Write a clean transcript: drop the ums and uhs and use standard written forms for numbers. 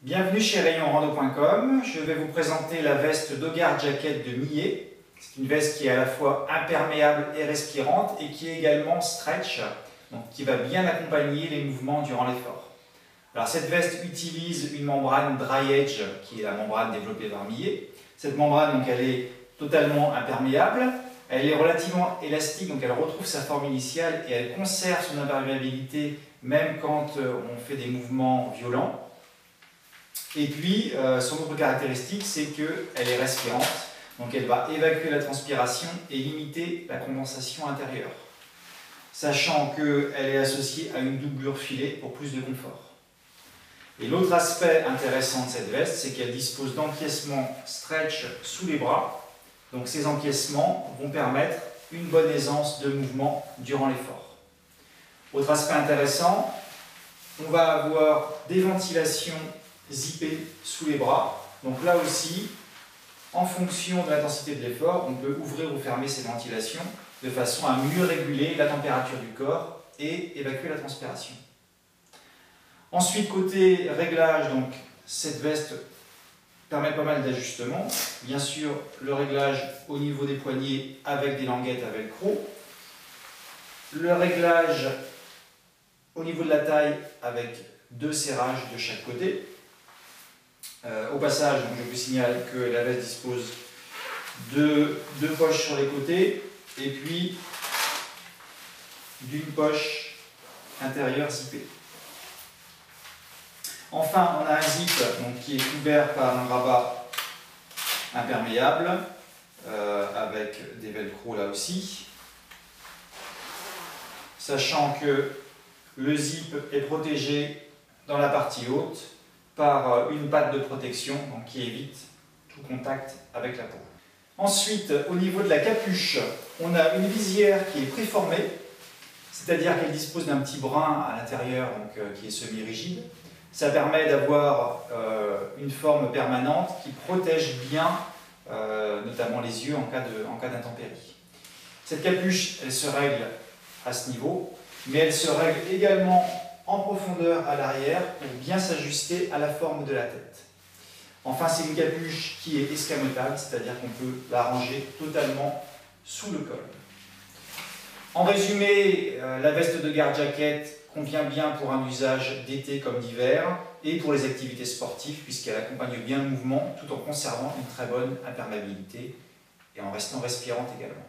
Bienvenue chez rayonrando.com. Je vais vous présenter la veste Dogard Jacket de Millet. C'est une veste qui est à la fois imperméable et respirante et qui est également stretch, donc qui va bien accompagner les mouvements durant l'effort. Alors cette veste utilise une membrane Dry Edge qui est la membrane développée par Millet. Cette membrane donc, elle est totalement imperméable, elle est relativement élastique, donc elle retrouve sa forme initiale et elle conserve son imperméabilité même quand on fait des mouvements violents. Et puis, son autre caractéristique, c'est qu'elle est respirante, donc elle va évacuer la transpiration et limiter la condensation intérieure, sachant qu'elle est associée à une doublure filet pour plus de confort. Et l'autre aspect intéressant de cette veste, c'est qu'elle dispose d'encaissements stretch sous les bras, donc ces encaissements vont permettre une bonne aisance de mouvement durant l'effort. Autre aspect intéressant, on va avoir des ventilations zippées sous les bras. Donc là aussi, en fonction de l'intensité de l'effort, on peut ouvrir ou fermer ces ventilations de façon à mieux réguler la température du corps et évacuer la transpiration. Ensuite, côté réglage, donc, cette veste permet pas mal d'ajustements. Bien sûr, le réglage au niveau des poignets avec des languettes à velcro. Le réglage au niveau de la taille avec deux serrages de chaque côté. Au passage, donc, je vous signale que la veste dispose de deux poches sur les côtés et puis d'une poche intérieure zippée. Enfin, on a un zip donc, qui est couvert par un rabat imperméable avec des velcro là aussi. Sachant que le zip est protégé dans la partie haute par une patte de protection donc, qui évite tout contact avec la peau. Ensuite, au niveau de la capuche, on a une visière qui est préformée, c'est-à-dire qu'elle dispose d'un petit brin à l'intérieur qui est semi-rigide. Ça permet d'avoir une forme permanente qui protège bien notamment les yeux en cas d'intempérie. Cette capuche, elle se règle à ce niveau, mais elle se règle également en profondeur à l'arrière pour bien s'ajuster à la forme de la tête. Enfin, c'est une capuche qui est escamotable, c'est-à-dire qu'on peut la ranger totalement sous le col. En résumé, la veste Dogard Jacket convient bien pour un usage d'été comme d'hiver et pour les activités sportives puisqu'elle accompagne bien le mouvement tout en conservant une très bonne imperméabilité et en restant respirante également.